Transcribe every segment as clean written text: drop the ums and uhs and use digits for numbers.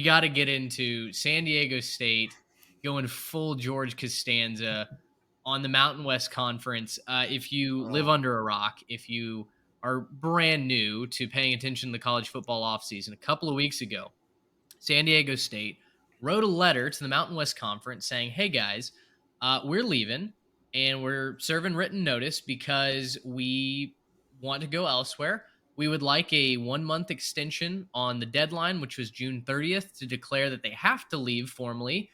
got to get into San Diego State going full George Costanza on the Mountain West Conference. If you live Oh, under a rock, if you are brand new to paying attention to the college football offseason, a couple of weeks ago, San Diego State wrote a letter to the Mountain West Conference saying, "Hey guys, we're leaving and we're serving written notice because we want to go elsewhere. We would like a 1 month extension on the deadline, which was June 30th, to declare that they have to leave formally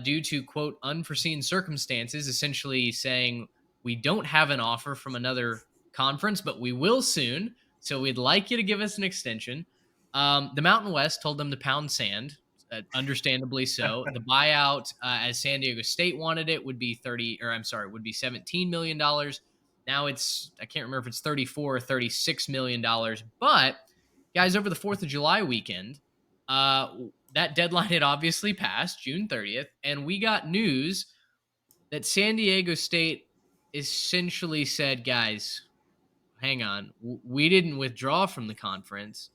due to, quote, unforeseen circumstances, essentially saying we don't have an offer from another conference, but we will soon. So we'd like you to give us an extension." The Mountain West told them to pound sand, understandably so. The buyout, as San Diego State wanted it, would be would be $17 million. Now I can't remember if it's 34 or $36 million. But guys, over the 4th of July weekend, uh, that deadline had obviously passed, June 30th, and we got news that San Diego State essentially said, guys, hang on, we didn't withdraw from the conference.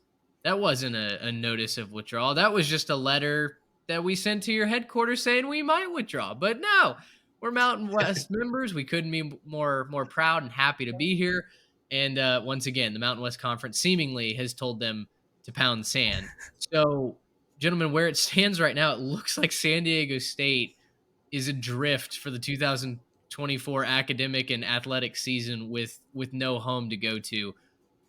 That wasn't a notice of withdrawal. That was just a letter that we sent to your headquarters saying we might withdraw. But no, we're Mountain West members. We couldn't be more proud and happy to be here. And once again, the Mountain West Conference seemingly has told them to pound sand. So, gentlemen, where it stands right now, it looks like San Diego State is adrift for the 2024 academic and athletic season with no home to go to.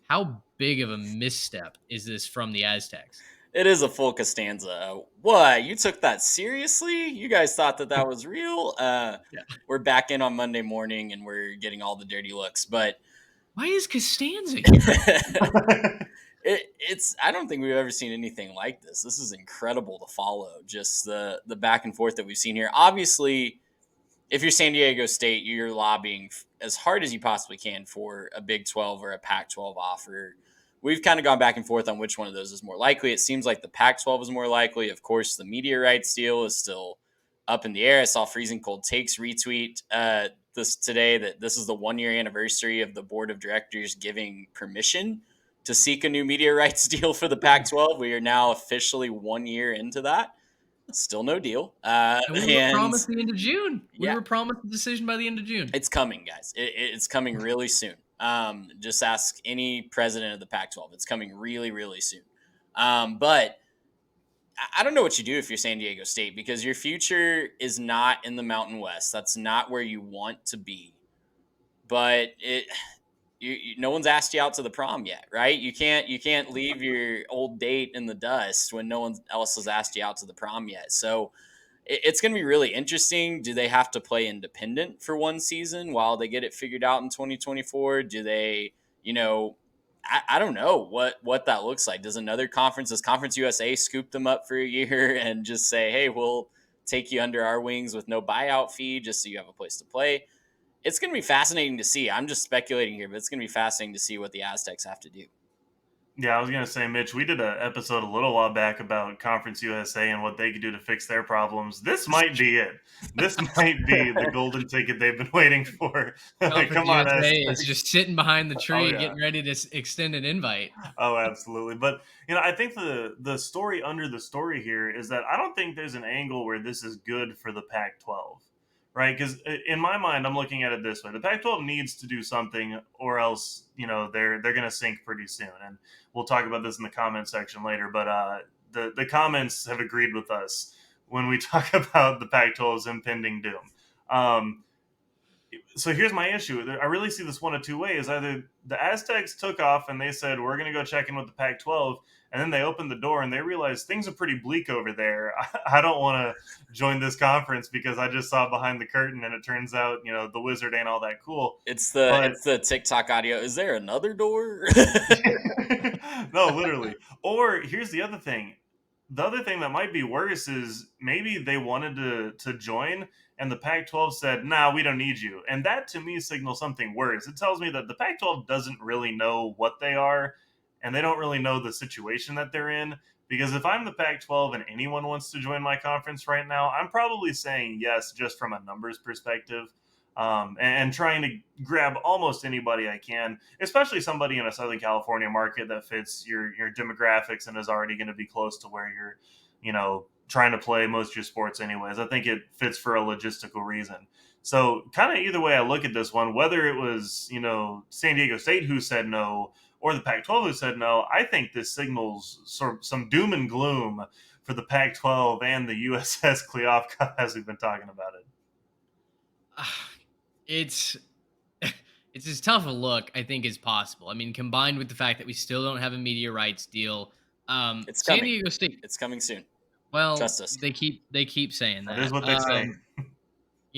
How big of a misstep is this from the Aztecs? it is a full Costanza. What? You took that seriously? You guys thought that that was real? Yeah. We're back in on Monday morning and we're getting all the dirty looks, but Why is Costanza here? it's I don't think we've ever seen anything like this. This is incredible to follow. Just the back and forth that we've seen here. Obviously, if you're San Diego State, you're lobbying as hard as you possibly can for a Big 12 or a Pac 12 offer. We've kind of gone back and forth on which one of those is more likely. It seems like the Pac 12 is more likely. Of course, the media rights deal is still up in the air. I saw Freezing Cold Takes retweet this today that this is the 1 year anniversary of the board of directors giving permission to seek a new media rights deal for the Pac 12. We are now officially 1 year into that. Still no deal. And we were And promised the end of June. We yeah, were promised a decision by the end of June. it's coming, guys. It's coming really soon. Just ask any president of the Pac-12. It's coming really, really soon. But I don't know what you do if you're San Diego State because your future is not in the Mountain West. That's not where you want to be. But no one's asked you out to the prom yet, right? You can't leave your old date in the dust when no one else has asked you out to the prom yet. So it's going to be really interesting. Do they have to play independent for one season while they get it figured out in 2024? Do they, I don't know what that looks like. Does Conference USA scoop them up for a year and just say, hey, we'll take you under our wings with no buyout fee just so you have a place to play? It's going to be fascinating to see. I'm just speculating here, but it's going to be fascinating to see what the Aztecs have to do. Yeah, I was going to say, Mitch, we did an episode a little while back about Conference USA and what they could do to fix their problems. This might be it. This might be the golden ticket they've been waiting for. Conference Come on, USA Aztecs. is just sitting behind the tree, Yeah. getting ready to extend an invite. Oh, absolutely. But I think the story under the story here is that I don't think there's an angle where this is good for the Pac-12, right? Because in my mind, I'm looking at it this way: the Pac-12 needs to do something, or else they're going to sink pretty soon. And we'll talk about this in the comment section later. But the comments have agreed with us when we talk about the Pac-12's impending doom. So here's my issue. I really see this one of two ways. Either the Aztecs took off and they said, we're going to go check in with the Pac-12. And then they opened the door and they realized things are pretty bleak over there. I don't want to join this conference because I just saw behind the curtain and it turns out, the wizard ain't all that cool. It's the TikTok audio. Is there another door? No, literally. Or here's the other thing. The other thing that might be worse is maybe they wanted to join and the Pac-12 said, nah, we don't need you. And that to me signals something worse. It tells me that the Pac-12 doesn't really know what they are and they don't really know the situation that they're in. Because if I'm the Pac-12 and anyone wants to join my conference right now, I'm probably saying yes just from a numbers perspective. And trying to grab almost anybody I can, especially somebody in a Southern California market that fits your demographics and is already going to be close to where trying to play most of your sports anyways. I think it fits for a logistical reason. So, kind of either way I look at this one, whether it was, San Diego State who said no or the Pac 12 who said no, I think this signals sort of some doom and gloom for the Pac 12 and the USS Kleoff Cup as we've been talking about it. It's it's as tough a look I think as possible. I mean, combined with the fact that we still don't have a media rights deal. It's San coming. Diego State. It's coming soon. Well, Trust us. they keep saying That is that. what they say.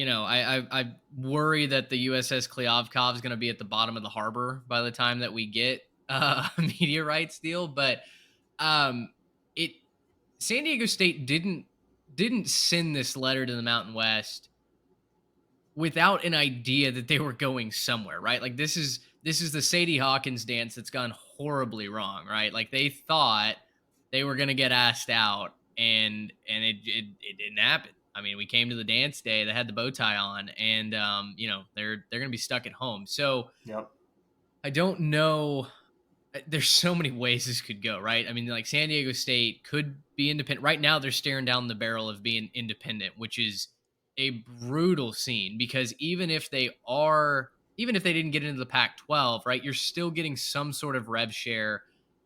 I worry that the USS Kleovkov is going to be at the bottom of the harbor by the time that we get a media rights deal. But it San Diego State didn't send this letter to the Mountain West without an idea that they were going somewhere, right? Like this is the Sadie Hawkins dance that's gone horribly wrong, right? Like they thought they were gonna get asked out, and it didn't happen. I mean, we came to the dance day, they had the bow tie on, and they're gonna be stuck at home. So Yep. I don't know. There's so many ways this could go, right? I mean, like San Diego State could be independent. Right now, they're staring down the barrel of being independent, which is a brutal scene because even if they didn't get into the Pac-12, right, you're still getting some sort of rev share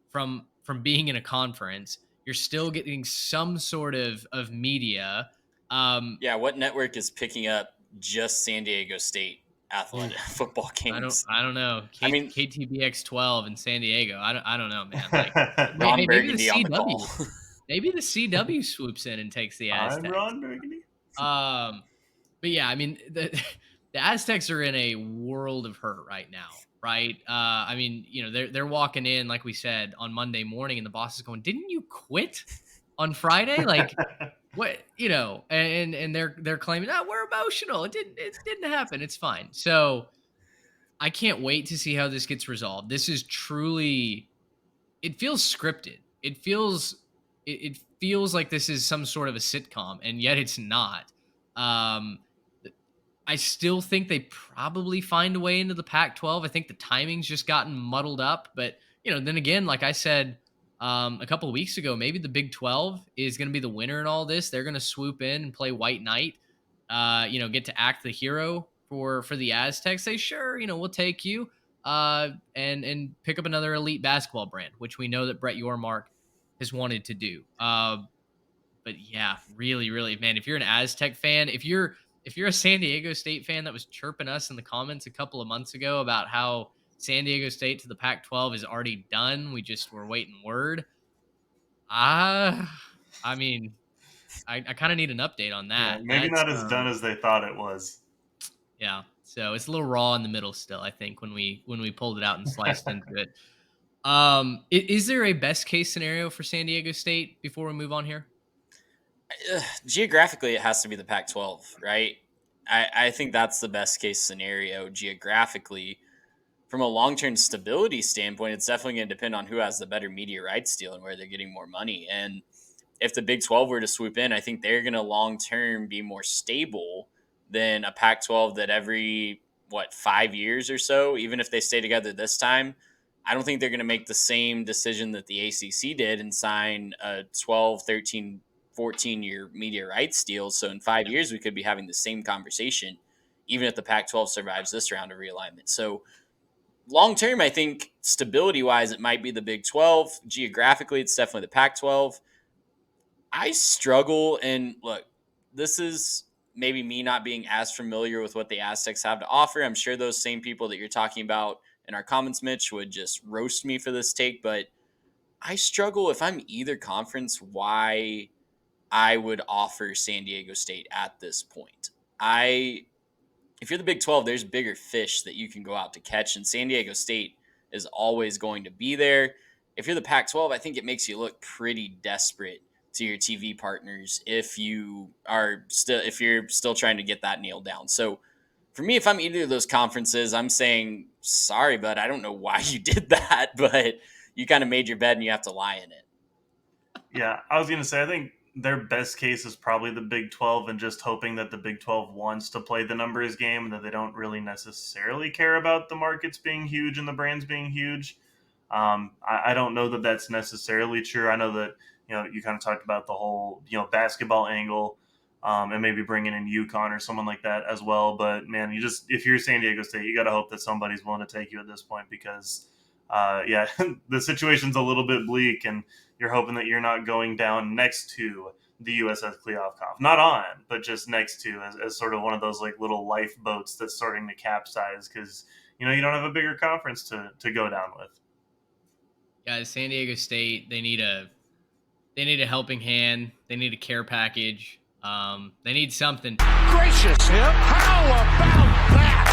from being in a conference. You're still getting some sort of media. Yeah, what network is picking up just San Diego State athletic football games? I don't know. I mean, KTBX 12 in San Diego. I don't know, man. Like, Ron maybe the Burgundy on the CW. call. Maybe the CW swoops in and takes the I'm Aztecs. Ron Burgundy. But yeah, I mean the Aztecs are in a world of hurt right now, right? I mean, they're walking in like we said on Monday morning, and the boss is going, "Didn't you quit on Friday?" Like what, and they're claiming, "Oh, we're emotional. It didn't happen. It's fine." So I can't wait to see how this gets resolved. This is truly, it feels scripted. It feels like this is some sort of a sitcom, and yet it's not. Um, I still think they probably find a way into the Pac-12. I think the timing's just gotten muddled up, but then again, like I said a couple of weeks ago, maybe the Big 12 is going to be the winner in all this. They're going to swoop in and play White Knight. Get to act the hero for the Aztecs. Say, sure, we'll take you. And pick up another elite basketball brand, which we know that Brett Yormark has wanted to do. But yeah, really, really, man, if you're an Aztec fan, if you're a San Diego State fan that was chirping us in the comments a couple of months ago about how San Diego State to the Pac-12 is already done, we just were waiting word. I mean, I kind of need an update on that. Yeah, maybe not as done as they thought it was. Yeah, so it's a little raw in the middle still, I think, when we pulled it out and sliced into it. Is there a best case scenario for San Diego State before we move on here? Geographically, it has to be the Pac-12, right? I think that's the best case scenario geographically. From a long-term stability standpoint, it's definitely going to depend on who has the better media rights deal and where they're getting more money. And if the Big 12 were to swoop in, I think they're going to long-term be more stable than a Pac-12 that every, 5 years or so, even if they stay together this time, I don't think they're going to make the same decision that the ACC did and sign a 12, 13, 14-year media rights deal. So in 5 years, we could be having the same conversation, even if the Pac-12 survives this round of realignment. So long term, I think stability wise, it might be the Big 12. Geographically, it's definitely the Pac 12. I struggle, and look, this is maybe me not being as familiar with what the Aztecs have to offer. I'm sure those same people that you're talking about in our comments, Mitch, would just roast me for this take, but I struggle if I'm either conference why I would offer San Diego State at this point. If you're the Big 12, there's bigger fish that you can go out to catch, and San Diego State is always going to be there. If you're the Pac 12, I think it makes you look pretty desperate to your TV partners if you're still trying to get that nailed down. So for me, if I'm either of those conferences, I'm saying, sorry, bud, I don't know why you did that, but you kind of made your bed and you have to lie in it. Yeah, I was going to say, I think their best case is probably the Big 12 and just hoping that the Big 12 wants to play the numbers game and that they don't really necessarily care about the markets being huge and the brands being huge. I don't know that that's necessarily true. I know that you kind of talked about the whole basketball angle, and maybe bringing in UConn or someone like that as well. But man, if you're San Diego State, you got to hope that somebody's willing to take you at this point because, yeah, the situation's a little bit bleak, and you're hoping that you're not going down next to the USS Kleofkoff, not on, but just next to as sort of one of those like little lifeboats that's starting to capsize because you don't have a bigger conference to go down with. Guys, San Diego State, they need a helping hand. They need a care package. They need something. Gracious him! How about that?